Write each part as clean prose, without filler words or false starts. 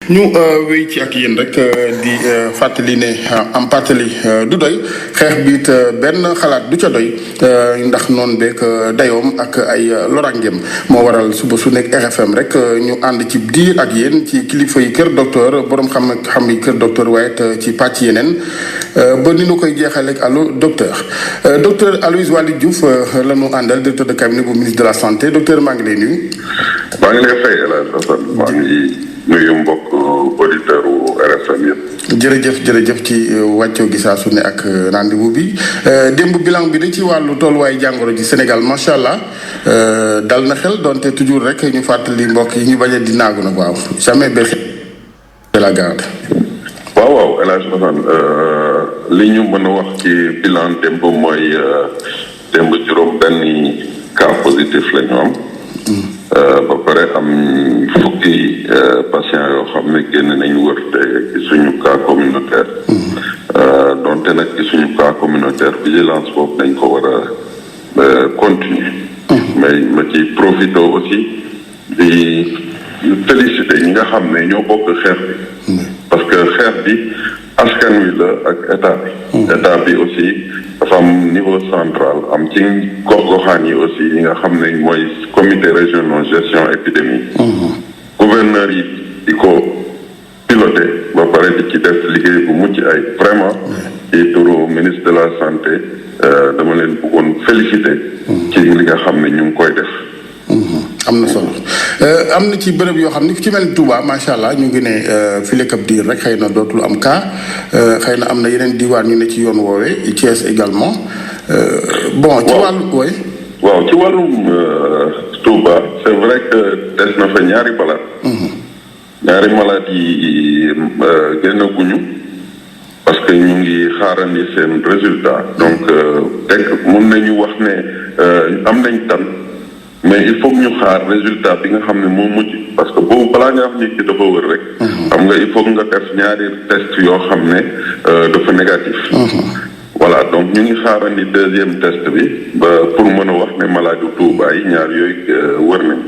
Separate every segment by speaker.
Speaker 1: ñu wéy ci ak yéen rek di fàttali ne am pàttali du doy xeex bi it benn xalaat du ca doy ndax noonu beeg dayoom ak ay lorangeem moo waral suba su nekk RFM rek ñu ànd ci diir ak yéen ci kilifa yi kër docteur borom xam yi kër docteur waaye it ci pàcc yeneen ba ni ñu koy jeexalee ak allo docteur Aloyse Waly Diouf la ñu àndal directeur de cabinet bu ministre de la santé docteur maa ngi lay nuyu.
Speaker 2: maa ngi lay fay El Hadj Assane maa ngi nuyu mbokk auditeur u RFM yëpp.
Speaker 1: jërëjëf ci wàccoo gi saa su ne ak rendez-vous bi démb bilan bi da ci wàllu tolluwaayu jàngoro ji Sénégal macha allah dal na xel donte toujours rek ñu fàttali mbokk yi ñu bañ a di naagu nag waaw jamais baissé de la garde.
Speaker 2: waaw El Hadj Assane li ñu mën a wax ci bilan démb mooy démb juróom benn cas positif la ñu am. ba pare am fukki patients yoo xam ne génn nañu wër te ci suñu cas communautaire donte nag ci suñu cas communautaire vigilance boobu dañ ko war a continuer mais ma ci profité aussi di féliciter ñi nga xam ne ñoo bokk xeex bi parce que xeex bi askan wi la ak état bi aussi dafa am niveau central am ci gox-goxaan yi aussi yi nga xam ne mooy comité régional gestion épidémie gouverneur yi di ko piloté ba pare di ci def liggéey bu mucc ay vraiment ci turu ministre de la santé dama leen bëggoon féliciter ci li nga xam ne ñu ngi koy def
Speaker 1: am na solo am na ci bërëb yoo xam ne ci mel ni Touba macha allah ñu ngi ne fii ab diir rek xëy na dootul am cas xëy na am na yeneen diwaan ñu ne ci yoon woowee Thiès également bon. ci wàllu wooy.
Speaker 2: waaw ci wàllum Touba c'est vrai que des na fa ñaari malade. ñaari malade yi génnaguñu parce que ñu ngi xaarandi seen résultat donc mun nañu wax ne am nañ tan. mais il faut que ñu xaar résultat bi nga xam ne moo mujj parce que boobu balaa nga wax nit ki dafa wër rek. xam nga il faut que nga def ñaari test yoo xam ne dafa négatif. voilà donc ñu ngi xaarandi deuxième test bi ba pour mën a wax ne malade yu Touba yi ñaar yooyu wër nañ.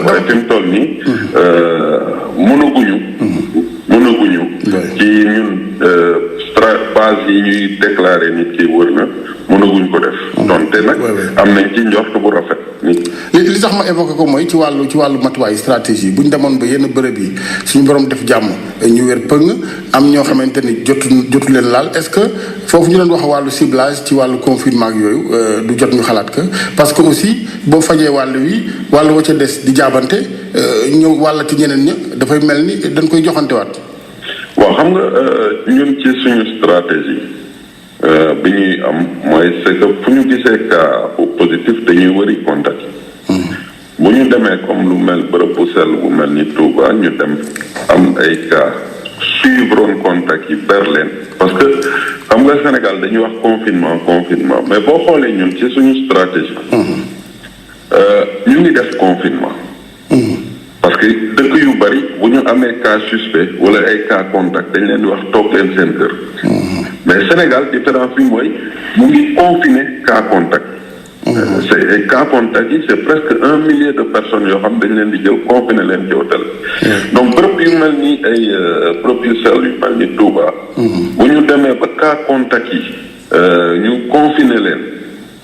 Speaker 2: waaye fi mu toll nii mënaguñu. ci ñun base yi ñuy déclarer nit ki wër na mënaguñ ko def. donte nag am nañ ci njort bu rafet.
Speaker 1: li tax ma évoqué ko mooy ci wàllu matuwaay stratégie bu ñu demoon ba yenn bërëb yi suñu borom def jàmm ñu wér pëng am ñoo xamante ni jotu leen laal est-ce que foofu ñu doon wax wàllu ciblage ci wàllu confinement ak yooyu du jot ñu xalaat que parce que aussi boo fajee wàll wa ca des di jaabante ñëw wàll ci ñeneen ña dafay mel ni dañ koy joxantewaat.
Speaker 2: waaw xam nga ñun ci suñu stratégie bi ñuy am mooy c'est que fu ñu gisee cas bu positif dañuy wëri contact bu ñu demee comme lu mel bërëb bu sell bu mel ni Touba ñu dem am ay cas suivre contact yi ber leen parce que xam nga Sénégal dañuy wax confinement mais boo xoolee ñun ci suñu stratégie ñu ngi def confinement parce que dëkk yu bari bu ñu amee cas suspect wala ay cas contact dañ leen di wax toog leen seen kër mais Sénégal différence bi mooy mu ngi confiné cas contact c'est ay cas contact yi c'est presque 1 millier de personnes yoo xam dañ leen di jël confiné leen ci hôtel donc bërëb yu mel ni ay bërëb yu sell yu mel ni Touba bu ñu demee ba cas contact yi ñu confiné leen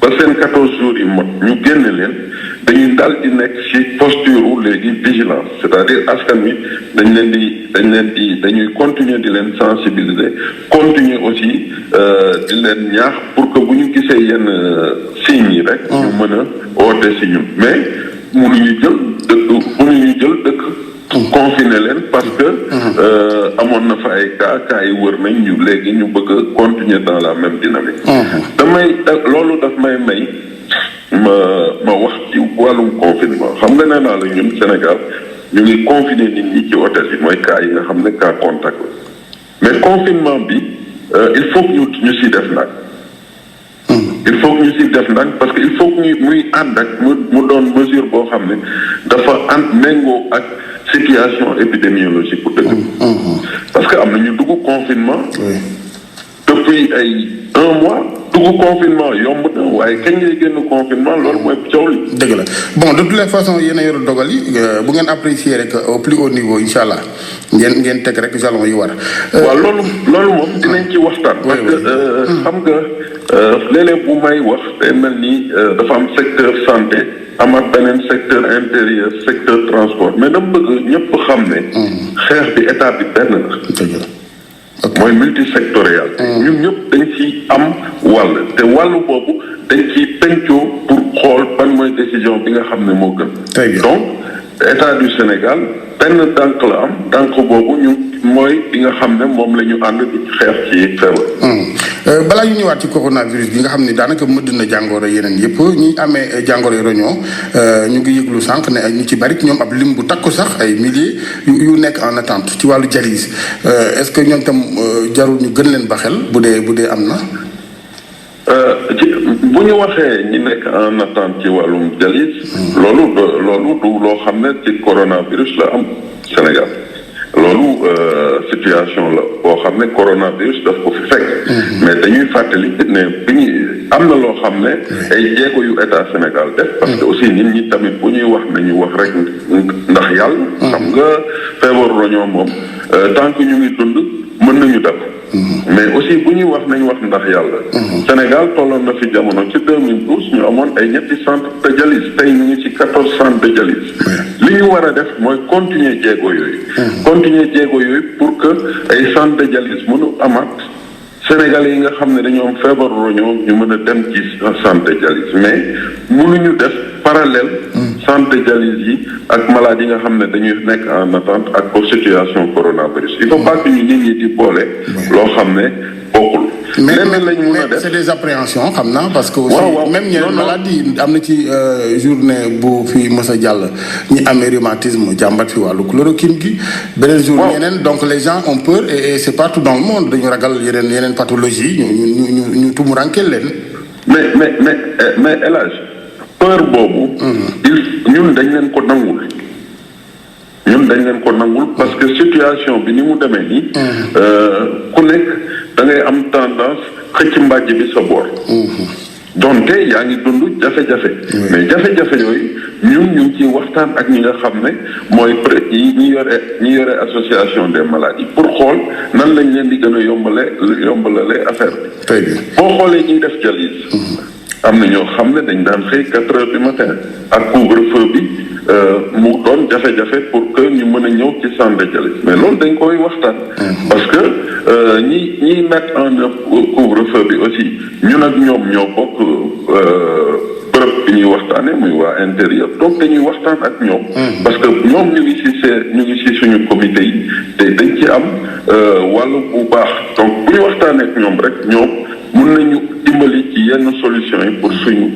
Speaker 2: ba seen 14 jours yi mot ñu génne leen dañuy dal di nekk ci posture léegi vigilance c'est-à-dire askan wi dañuy continuer di leen sensibiliser continuer aussi di leen ñaax pour que bu ñu gisee yenn signes yi rek ñu mën a oote ci ñun mais mënuñu jël dëkk confiner leen parce que amoon na fa ay cas yi wër nañ ñu léegi ñu bëgg a continuer dans la même dynamique loolu daf may ma wax ci wàllum confinement xam nga nee naa la ñun Sénégal ñu ngi confiner nit ñi ci hôtel yi mooy cas yi nga xam ne cas contact la mais confinement bi il faut que ñu si def nag il faut que ñu si def nag parce que il faut que muy ànd ak mu doon mesure boo xam ne dafa méngoo ak situation épidémiologique bu dëkk parce que am na ñu dugg confinement depuis ay 1 mois dugg confinement yomb na waaye kañ ngay génn confinement loolu mooy coow li.
Speaker 1: dëgg la bon de toutes les façons yéen a yor dogal yi bu ngeen apprécier rek au plus haut niveau incha allah ngeen teg rek jalon yi war.
Speaker 2: waaw loolu moom dinañ ci waxtaan. parce que xam nga léeg-léeg bu may wax day mel ni dafa am secteur santé amaat beneen secteur intérieur secteur transport mais dama bëgg ñëpp xam ne. xeex bi état bi benn la.
Speaker 1: dëgg la.
Speaker 2: mooy multisectoriel. ñun ñëpp dañ ci am wàll te wàllu boobu dañ ciy pencoo pour xool ban mooy décision bi nga xam ne moo gën.
Speaker 1: très bien
Speaker 2: donc état du Sénégal benn dànk la am dànk boobu ñun mooy bi nga xam ne moom la ñu ànd di xeex ci feebar.
Speaker 1: balaa ñu ñëwaat ci coronavirus bi nga xam ne daanaka mëdd na jàngoro yeneen yëpp ñi amee jàngoro yi roñoo ñu ngi yëglu sànq ne ñu ci bari ñoom ab lim bu takku sax ay milliers yu nekk en attente ci wàllu dialyse est-ce que ñoom tam jarul ñu gën leen ba xel bu dee am na.
Speaker 2: bu ñu waxee ñi nekk en attente ci wàllum dialyse. loolu du loo xam ne ci coronavirus la am Sénégal. loolu situation la boo xam ne coronavirus daf ko fi fekk. mais dañuy fàttali ne am na loo xam ne ay jéego yu état Sénégal def. parce que aussi nit ñi tamit bu ñuy wax nañu wax rek ndax yàlla. xam nga feebar roñoo moom tant que ñu ngi dund mën nañu def. mais aussi bu ñuy wax nañu wax ndax yàlla. Sénégal tolloon na fi jamono ci 2012 ñu amoon ay ñetti centre de dialyse tey ñu ngi ci 14 centres de dialyse. li ñu war a def mooy continuer jéego yooyu. continuer jéego yooyu pour que ay centre de dialyse mënu amaat Sénégalais yi nga xam ne dañoo am feebar roñoo ñu mën a dem ci centre de dialyse mais mënuñu def parallèle centre de dialyse yi ak malade yi nga xam ne dañuy nekk en attente ak pour situation coronavirus il faut pas que ñu nit ñi di boole loo xam ne bokkul.
Speaker 1: mais c'est des appréhensions xam naa parce que. aussi même ñeneen maladie am na ci journée bu fi mës a jàll ñi amee rhumatisme jàmbat fi wàllu chloroquine gi. beneen jour ñeneen donc les gens ont peur et c'est partout dans le monde dañu ragal yeneen pathologie ñu tumurankeel leen.
Speaker 2: mais El Hadj peur boobu. ñun dañ leen ko nangul. dañ leen ko nangul parce que situation bi ni mu demee nii. ku nekk da ngay am tendance xëcc mbàjj bi sa boor. donte yaa ngi dund jafe-jafe. mais jafe-jafe yooyu ñu ngi ciy waxtaan ak ñi nga xam ne mooy ñi yore association des maladies pour xool nan lañ leen di gën a yombalalee affaire bi.
Speaker 1: très bien
Speaker 2: boo xoolee ñuy def dialyse. am na ñoo xam ne dañ daan xëy 4 heures du matin ak couvre-feu bi mu doon jafe-jafe pour que ñu mën a ñëw ci centre de dialyse mais loolu dañ koy waxtaan. parce que ñi mettre en œuvre couvre-feu bi aussi ñun ak ñoom ñoo bokk bërëb bi ñuy waxtaanee muy waa intérieur donc dañuy waxtaan ak ñoom. parce que ñoom ñu ngi ci suñu comité yi te dañ ci am wàllu bu baax donc bu ñu waxtaanee ak ñoom rek ñoom mun nañu dimbali ci yenn solution yi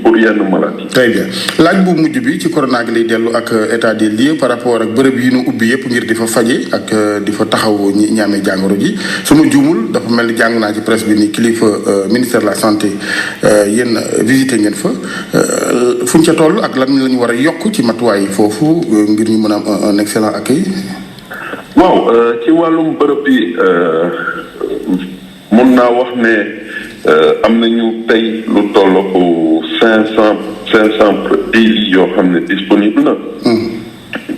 Speaker 2: pour yenn maladie.
Speaker 1: très bien laaj bu mujj bi ci corona gi lay dellu ak état des lieux par rapport ak bërëb yi ñu ubbi yëpp ngir di fa faje ak di fa taxaw ñi amee jàngoro ji su ma juumul dafa mel ni jàng naa ci presse bi ni kilifa ministère de la santé yéen visité ngeen fa fu ñu ca toll ak lan la ñu war a yokk ci matuwaay foofu ngir ñu mën a am un excellent accueil.
Speaker 2: waaw ci wàllum bërëb yi mun naa wax ne. am nañu tey lu tollook 500 lits yoo xam ne disponible na.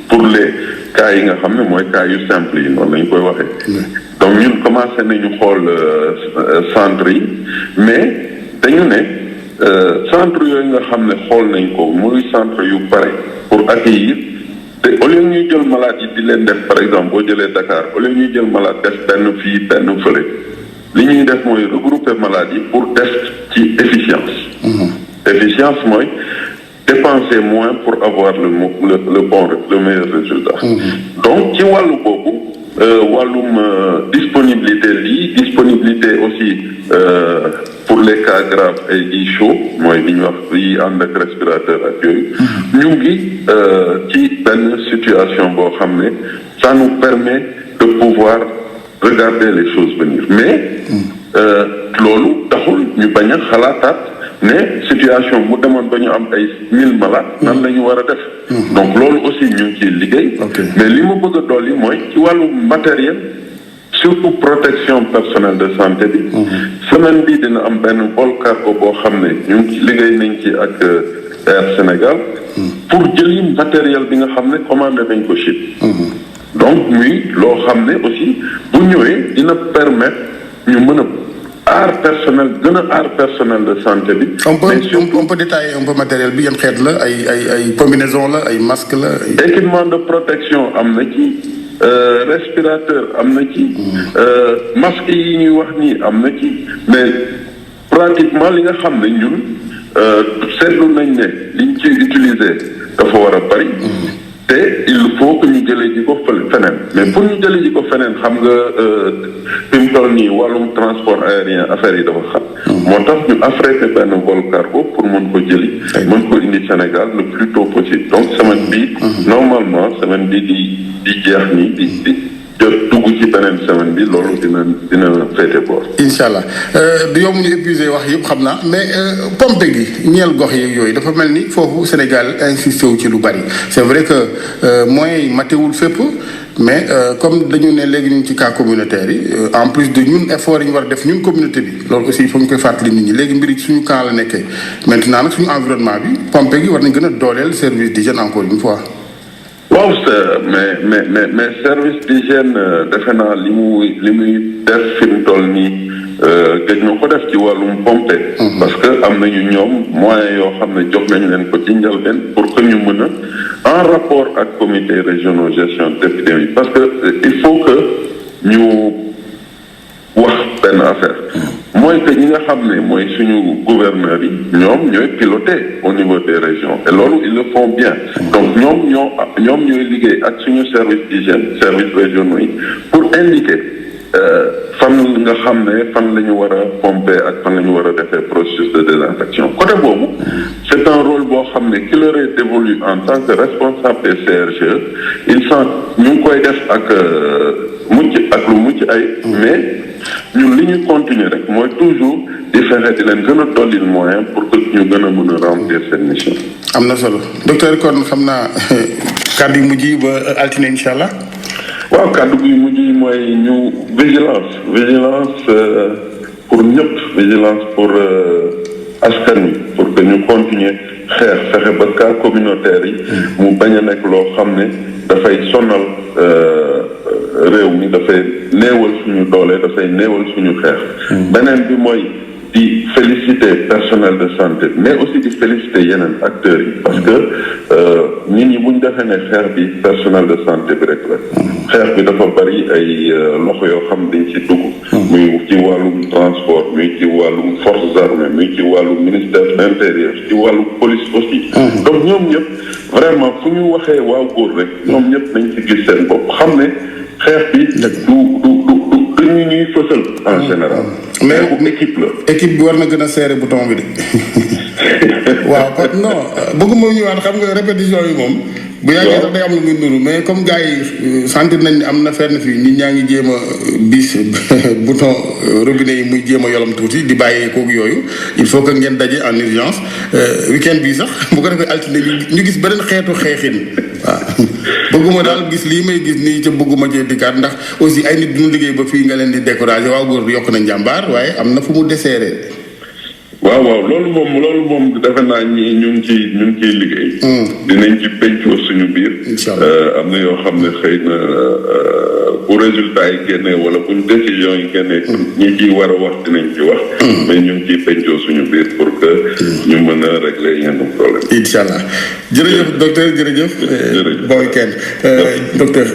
Speaker 2: pour les cas yi nga xam ne mooy cas yu simple yi noonu lañu koy waxee. donc ñun commencé nañu xool centre yi mais dañu ne centre yooyu nga xam ne xool nañ ko muy centre yu pare pour accueillir te au lieu ñuy jël malade yi di leen def par exemple boo jëlee Dakar au lieu ñuy jël malade def benn fii benn fële. li ñuy def mooy regrouper maladies pour test ci efficience. Efficience mooy dépenser moins pour avoir le meilleur résultat. donc ci wàllu boobu wàllum disponibilité lii disponibilité aussi pour les cas graves et yi chaud mooy li ñuy wax yi ànd ak respirateur ak yooyu. ñu ngi ci benn situation boo xam ne ça nous permet de pouvoir regarder les choses venir mais loolu taxul ñu bañ a xalaataat ne situation mu demoon ba ñu am ay 1000 malades nan la ñu war a def. donc loolu aussi ñu ngi ciy liggéey. mais li ma bëgg a dolli mooy ci wàllu matériel surtout protection personnelle de santé bi. semaine bi dina am benn vol cargo boo xam ne ñu ngi liggéey nañ ci ak Air Sénégal. pour jëli matériel bi nga xam ne commandé nañ ko Chine. donc muy loo xam ne aussi bu ñëwee dina permettre ñu mën a aar personnel de santé bi.
Speaker 1: on peut détailler un peu matériel bi yan xeet la ay combinaison la ay masque la.
Speaker 2: équipement de protection am na ci respirateur am na ci. masque yi ñuy wax nii am na ci mais pratiquement li nga xam ne ñun seetlu nañ ne liñ ci utiliser dafa war a bari. te il faut que ñu jëlee ji ko feneen mais pour ñu jëlee ji ko feneen xam nga fi mu toll nii wàllum transport aérien affaire yi dafa xam. moo tax ñu affrété benn vol cargo pour mën ko jëli. mën ko indi Sénégal le plus tôt possible donc semaine bi normalement semaine bi di jeex nii di dugg ci beneen semaine bi loolu dina féete boor.
Speaker 1: incha allah du yomb ñu épuisé wax yëpp xam naa mais pompe gi ñeel gox yeeg yooyu dafa mel ni foofu Sénégal insisté wu ci lu bari c'est vrai que moyens yi matewul fépp mais comme dañu ne léegi ñu ngi ci cas communautaire yi en plus de ñun effort yi ñu war a def ñun communauté bi loolu aussi il faut ñu koy fàttali nit ñi léegi mbiri suñu camp la nekkee maintenant nag suñu environnement bi pompe gi war nañ gën a dooleel service d'hygiène encore une fois.
Speaker 2: waaw mais service d'hygiène defe naa li muy def fi mu toll nii gëj na ko def ci wàllum pompe. parce que am nañu ñoom moyens yoo xam ne jox nañu leen ko ci njëlbeen pour que ñu mën a en rapport ak comité régionaux gestion d'épidémie parce que il faut que ñu wax benn affaire. mooy que ñi nga xam ne mooy suñu gouverneurs yi ñoom ñooy piloter au niveau des régions et loolu ils le font bien donc ñoom ñooy liggéey ak suñu service d'hygiène service régionaux yi pour indiquer fan nga xam ne fan la ñu war a pomper ak fan la ñu war a defee processus de désinfection côté boobu c'est un rôle boo xam ne qui leur est dévolu en tant que responsable des CRGE il sent ñu ngi koy def ak lu mucc ay mais ñun li ñu continuer rek mooy toujours di fexe di leen gën a dollil moyen pour que ñu gën a mën a remplir cette mission.
Speaker 1: am na solo docteur kon xam naa kàddu yu mujj yi ba altine incha allah.
Speaker 2: waaw kàddu yu mujj yi mooy ñu vigilance pour ñëpp vigilance pour askan wi pour que ñu continuer xeex fexe ba cas communautaire yi. mu bañ a nekk loo xam ne dafay sonal. réew mi dafay néewal suñu doole dafay néewal suñu xeex. beneen bi mooy di féliciter personnel de santé mais aussi di féliciter yeneen acteurs yi parce que nit ñi buñ defee ne xeex bi personnel de santé bi rek la. xeex bi dafa bari ay loxo yoo xam dañ ci dugg. muy ci wàllum transport muy ci wàllum forces armées muy ci wàllum ministère de l'intérieur ci wàllum police aussi. donc ñoom ñëpp vraiment fu ñu waxee waaw góor rek ñoom ñëpp nañ ci gis seen bopp xam ne. xeex bi du ñu ñuy fësal en général. mais équipe la.
Speaker 1: équipe bi war na gën a serré bouton bi de waaw parce que non bëgguma ñëwaat xam nga répétition yi moom. bu yàggee sax day am lu muy nuru mais comme gars yi sentir nañ ni am na fenn fii nit ñaa ngi jéem a bis bouton robinet yi muy jéem a yolom tuuti di bàyyee kooku yooyu il faut que ngeen daje en urgence week-end bii sax bu ko defee altine ñu gis beneen xeetu xeexin waaw. bëgguma daal gis lii may gis nii ca bëgguma cee dikkaat ndax aussi ay nit duñu liggéey ba fii nga leen di décourager waaw góor yokk na njàmbaar waaye am na fu mu desserré.
Speaker 2: waaw loolu moom defe naa ñu ngi ciy liggéey. dinañ ci pencoo suñu biir. am na yoo xam ne xëy na bu résultat yi génnee wala bu décision yi génnee. ñi ciy war a wax dinañ ci wax. mais ñu ngi ciy pencoo suñu biir pour que ñu mën a régler yenn problème.
Speaker 1: incha allah jërëjëf docteur jërëjëf. bon week-end docteur.